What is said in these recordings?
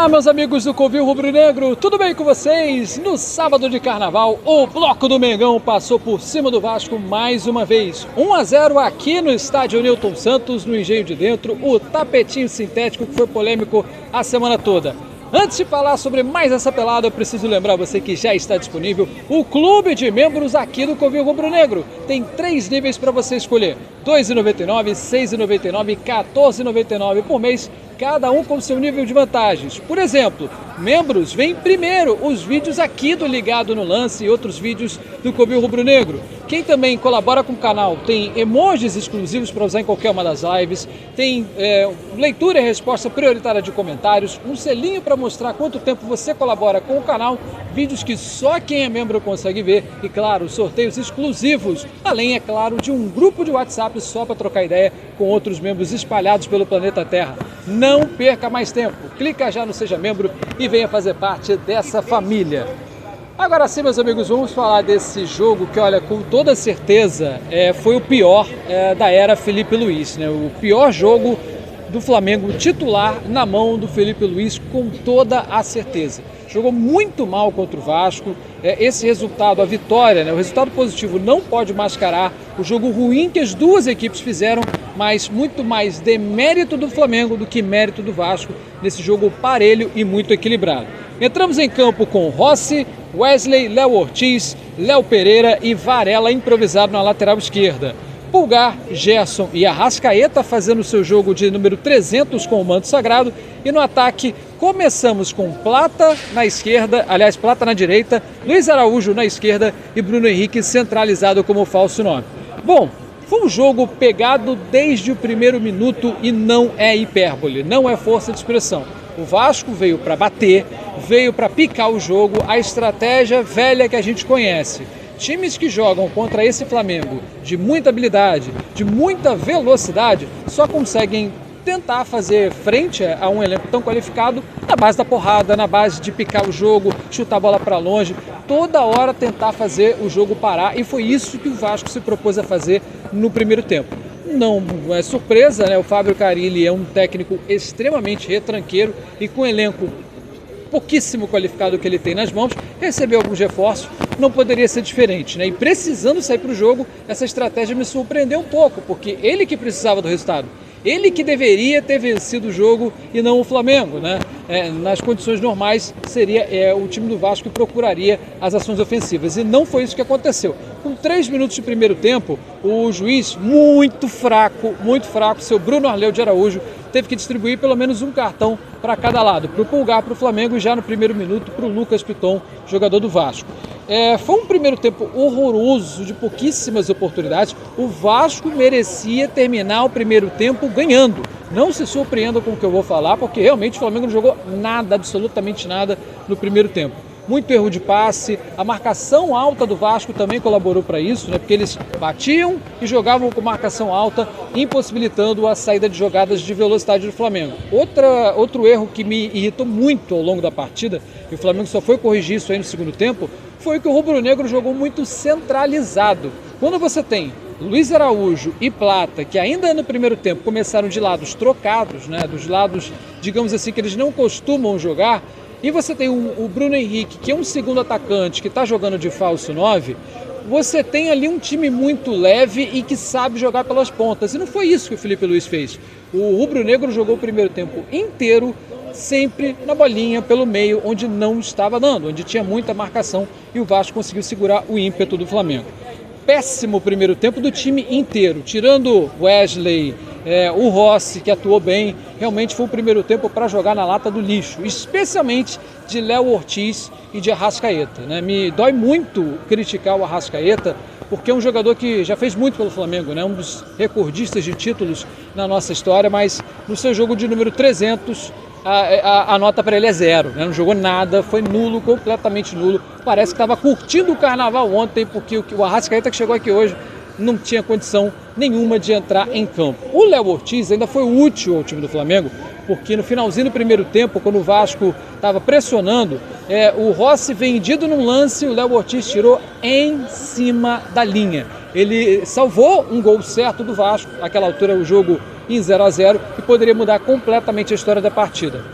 Olá, meus amigos do Covil Rubro-Negro, tudo bem com vocês? No sábado de carnaval, o bloco do Mengão passou por cima do Vasco mais uma vez. 1-0 aqui no estádio Newton Santos, no Engenho de Dentro, o tapetinho sintético que foi polêmico a semana toda. Antes de falar sobre mais essa pelada, eu preciso lembrar você que já está disponível o clube de membros aqui do Covil Rubro-Negro. Tem 3 níveis para você escolher: R$ 2,99, R$ 6,99 e R$ 14,99 por mês, cada um com seu nível de vantagens. Por exemplo, membros veem primeiro os vídeos aqui do Ligado no Lance e outros vídeos do Covil Rubro-Negro. Quem também colabora com o canal tem emojis exclusivos para usar em qualquer uma das lives, tem leitura e resposta prioritária de comentários, um selinho para mostrar quanto tempo você colabora com o canal, vídeos que só quem é membro consegue ver e, claro, sorteios exclusivos, além, é claro, de um grupo de WhatsApp só para trocar ideia com outros membros espalhados pelo planeta Terra. Não perca mais tempo, clica já no Seja Membro e venha fazer parte dessa família. Agora sim, meus amigos, vamos falar desse jogo que, olha, com toda certeza foi o pior da era Felipe Luiz, né? O pior jogo do Flamengo titular na mão do Felipe Luiz, com toda a certeza. Jogou muito mal contra o Vasco. Esse resultado, a vitória, né, o resultado positivo não pode mascarar o jogo ruim que as duas equipes fizeram, mas muito mais demérito do Flamengo do que mérito do Vasco nesse jogo parelho e muito equilibrado. Entramos em campo com Rossi, Wesley, Léo Ortiz, Léo Pereira e Varela improvisado na lateral esquerda. Pulgar, Gerson e Arrascaeta fazendo seu jogo de número 300 com o manto sagrado. E no ataque começamos com Plata na esquerda, aliás, Plata na direita, Luiz Araújo na esquerda e Bruno Henrique centralizado como falso 9. Bom, foi um jogo pegado desde o primeiro minuto e não é hipérbole, não é força de expressão. O Vasco veio para bater, veio para picar o jogo, a estratégia velha que a gente conhece. Times que jogam contra esse Flamengo de muita habilidade, de muita velocidade, só conseguem tentar fazer frente a um elenco tão qualificado na base da porrada, na base de picar o jogo, chutar a bola para longe, toda hora tentar fazer o jogo parar, e foi isso que o Vasco se propôs a fazer no primeiro tempo. Não é surpresa, né? O Fábio Carille é um técnico extremamente retranqueiro e com um elenco pouquíssimo qualificado que ele tem nas mãos, recebeu alguns reforços, não poderia ser diferente, né? E precisando sair para o jogo, essa estratégia me surpreendeu um pouco, porque ele que precisava do resultado, ele que deveria ter vencido o jogo e não o Flamengo, né? Nas condições normais seria o time do Vasco que procuraria as ações ofensivas, e não foi isso que aconteceu. Com 3 minutos de primeiro tempo, o juiz muito fraco, seu Bruno Arleu de Araújo, teve que distribuir pelo menos um cartão para cada lado, para o Pulgar, para o Flamengo, e já no primeiro minuto para o Lucas Piton, jogador do Vasco. Foi um primeiro tempo horroroso, de pouquíssimas oportunidades. O Vasco merecia terminar o primeiro tempo ganhando. Não se surpreendam com o que eu vou falar, porque realmente o Flamengo não jogou nada, absolutamente nada no primeiro tempo. Muito erro de passe, a marcação alta do Vasco também colaborou para isso, né? Porque eles batiam e jogavam com marcação alta, impossibilitando a saída de jogadas de velocidade do Flamengo. Outro erro que me irritou muito ao longo da partida, e o Flamengo só foi corrigir isso aí no segundo tempo, foi que o rubro-negro jogou muito centralizado. Quando você tem Luiz Araújo e Plata, que ainda no primeiro tempo começaram de lados trocados, né? Dos lados, digamos assim, que eles não costumam jogar, e você tem o Bruno Henrique, que é um segundo atacante, que está jogando de falso 9, você tem ali um time muito leve e que sabe jogar pelas pontas. E não foi isso que o Felipe Luiz fez. O rubro-negro jogou o primeiro tempo inteiro sempre na bolinha pelo meio, onde não estava dando, onde tinha muita marcação, e o Vasco conseguiu segurar o ímpeto do Flamengo. Péssimo primeiro tempo do time inteiro, tirando Wesley, o Rossi, que atuou bem. Realmente foi um primeiro tempo para jogar na lata do lixo, especialmente de Léo Ortiz e de Arrascaeta, né? Me dói muito criticar o Arrascaeta, porque é um jogador que já fez muito pelo Flamengo, né? Um dos recordistas de títulos na nossa história, mas no seu jogo de número 300, a nota para ele é 0, né? Não jogou nada, foi nulo, completamente nulo. Parece que estava curtindo o carnaval ontem, porque o Arrascaeta que chegou aqui hoje não tinha condição nenhuma de entrar em campo. O Léo Ortiz ainda foi útil ao time do Flamengo, porque no finalzinho do primeiro tempo, quando o Vasco estava pressionando, o Rossi vendido num lance, o Léo Ortiz tirou em cima da linha. Ele salvou um gol certo do Vasco, naquela altura o jogo em 0-0, que poderia mudar completamente a história da partida.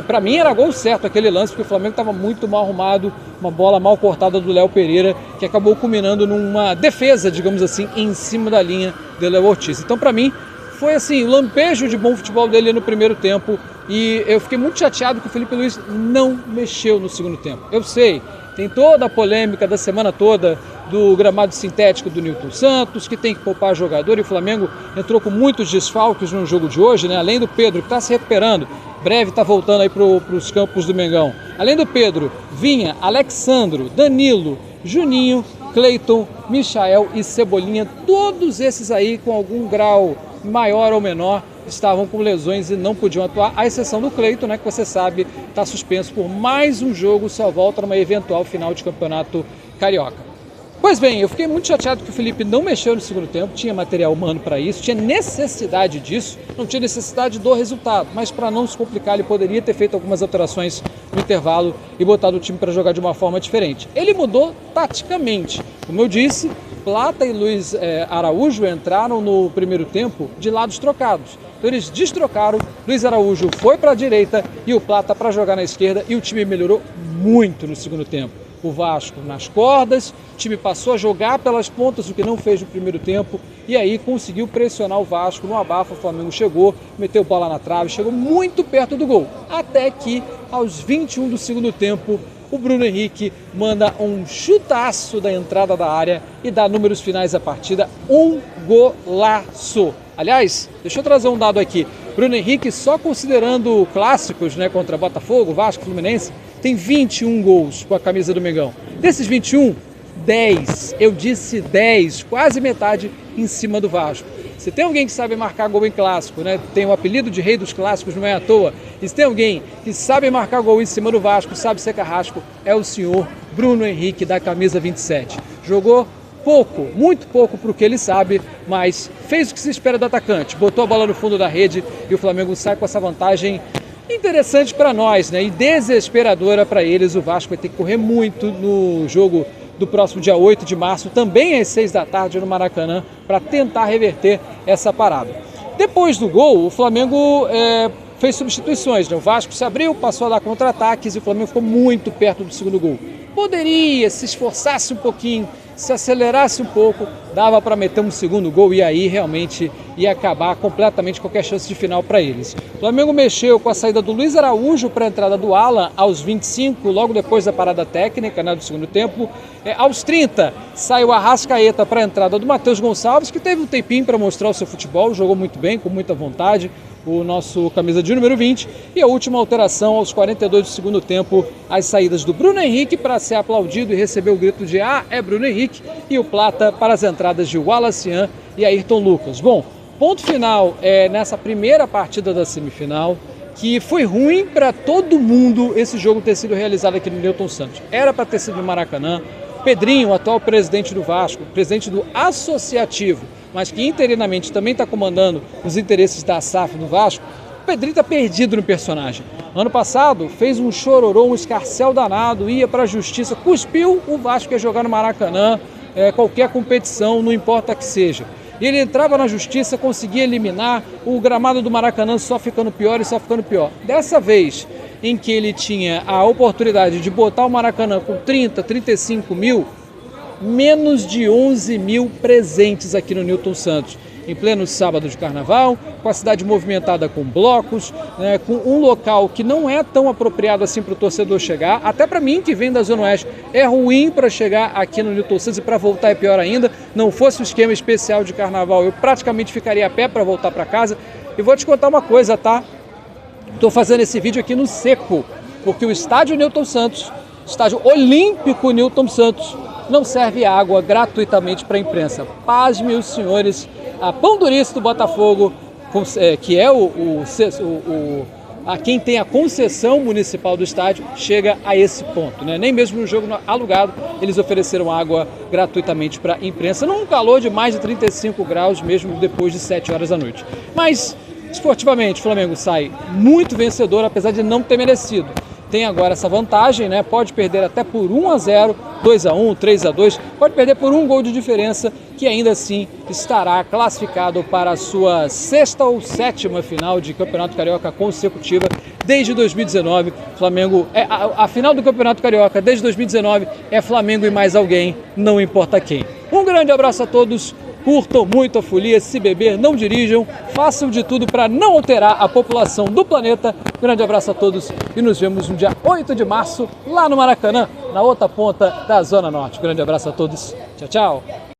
Para mim era gol certo aquele lance, porque o Flamengo estava muito mal arrumado, uma bola mal cortada do Léo Pereira, que acabou culminando numa defesa, digamos assim, em cima da linha do Léo Ortiz. Então, para mim, foi assim, o lampejo de bom futebol dele no primeiro tempo, e eu fiquei muito chateado que o Felipe Luiz não mexeu no segundo tempo. Eu sei, tem toda a polêmica da semana toda do gramado sintético do Nilton Santos, que tem que poupar jogador, e o Flamengo entrou com muitos desfalques no jogo de hoje, né? Além do Pedro, que está se recuperando, breve está voltando aí para os campos do Mengão. Além do Pedro, vinha Alexandro, Danilo, Juninho, Cleiton, Michael e Cebolinha, todos esses aí com algum grau maior ou menor estavam com lesões e não podiam atuar, à exceção do Cleiton, né, que você sabe está suspenso por mais um jogo, só volta numa eventual final de campeonato carioca. Pois bem, eu fiquei muito chateado que o Felipe não mexeu no segundo tempo, tinha material humano para isso, tinha necessidade disso, não tinha necessidade do resultado, mas para não se complicar ele poderia ter feito algumas alterações no intervalo e botado o time para jogar de uma forma diferente. Ele mudou taticamente, como eu disse, Plata e Luiz Araújo entraram no primeiro tempo de lados trocados. Então eles destrocaram, Luiz Araújo foi para a direita e o Plata para jogar na esquerda, e o time melhorou muito no segundo tempo. O Vasco nas cordas, o time passou a jogar pelas pontas, o que não fez no primeiro tempo, e aí conseguiu pressionar o Vasco no abafo. O Flamengo chegou, meteu bola na trave, chegou muito perto do gol, até que aos 21 do segundo tempo, o Bruno Henrique manda um chutaço da entrada da área e dá números finais da partida, um golaço. Aliás, deixa eu trazer um dado aqui, Bruno Henrique, só considerando clássicos, né, contra Botafogo, Vasco, Fluminense, tem 21 gols com a camisa do Mengão. Desses 21, 10, eu disse 10, quase metade em cima do Vasco. Se tem alguém que sabe marcar gol em clássico, né, tem o apelido de rei dos clássicos, não é à toa, e se tem alguém que sabe marcar gol em cima do Vasco, sabe ser carrasco, é o senhor Bruno Henrique, da camisa 27. Jogou pouco, muito pouco para o que ele sabe, mas fez o que se espera do atacante, botou a bola no fundo da rede e o Flamengo sai com essa vantagem interessante para nós, né, e desesperadora para eles. O Vasco vai ter que correr muito no jogo do próximo dia 8 de março, também às 6 da tarde no Maracanã, para tentar reverter essa parada. Depois do gol, o Flamengo fez substituições, né? O Vasco se abriu, passou a dar contra-ataques e o Flamengo ficou muito perto do segundo gol. Poderia, se esforçasse um pouquinho, se acelerasse um pouco, dava para meter um segundo gol e aí realmente ia acabar completamente qualquer chance de final para eles. O Flamengo mexeu com a saída do Luiz Araújo para a entrada do Alan aos 25, logo depois da parada técnica, né, do segundo tempo. Aos 30, saiu a Arrascaeta para a entrada do Matheus Gonçalves, que teve um tempinho para mostrar o seu futebol, jogou muito bem, com muita vontade, o nosso camisa de número 20, e a última alteração aos 42 do segundo tempo, as saídas do Bruno Henrique para ser aplaudido e receber o grito de "Ah, é Bruno Henrique", e o Plata para as entradas de Wallacian e Ayrton Lucas. Bom, ponto final nessa primeira partida da semifinal, que foi ruim para todo mundo esse jogo ter sido realizado aqui no Nilton Santos. Era para ter sido no Maracanã. Pedrinho, o atual presidente do Vasco, presidente do Associativo, mas que interinamente também está comandando os interesses da SAF do Vasco, o Pedrinho está perdido no personagem. Ano passado fez um chororô, um escarcéu danado, ia para a justiça, cuspiu o Vasco ia jogar no Maracanã, qualquer competição, não importa que seja. E ele entrava na justiça, conseguia eliminar, o gramado do Maracanã só ficando pior e só ficando pior. Dessa vez, em que ele tinha a oportunidade de botar o Maracanã com 30, 35 mil, menos de 11 mil presentes aqui no Nilton Santos, em pleno sábado de carnaval, com a cidade movimentada com blocos, né, com um local que não é tão apropriado assim para o torcedor chegar, até para mim que vem da Zona Oeste, é ruim para chegar aqui no Nilton Santos, e para voltar é pior ainda. Não fosse o esquema especial de carnaval, eu praticamente ficaria a pé para voltar para casa. E vou te contar uma coisa, tá? Estou fazendo esse vídeo aqui no seco, porque o estádio Nilton Santos, estádio olímpico Nilton Santos, não serve água gratuitamente para a imprensa. Pasme os senhores, a Pão Durice do Botafogo, que é a quem tem a concessão municipal do estádio, chega a esse ponto, né? Nem mesmo no jogo alugado eles ofereceram água gratuitamente para a imprensa, num calor de mais de 35 graus, mesmo depois de 7 horas da noite. Mas Esportivamente, o Flamengo sai muito vencedor, apesar de não ter merecido. Tem agora essa vantagem, né? Pode perder até por 1-0, 2-1, 3-2, pode perder por um gol de diferença, que ainda assim estará classificado para a sua 6ª ou 7ª final de Campeonato Carioca consecutiva desde 2019. Flamengo a final do Campeonato Carioca desde 2019 é Flamengo e mais alguém, não importa quem. Um grande abraço a todos. Curtam muito a folia, se beber, não dirijam, façam de tudo para não alterar a população do planeta. Grande abraço a todos e nos vemos no dia 8 de março, lá no Maracanã, na outra ponta da Zona Norte. Grande abraço a todos, tchau, tchau!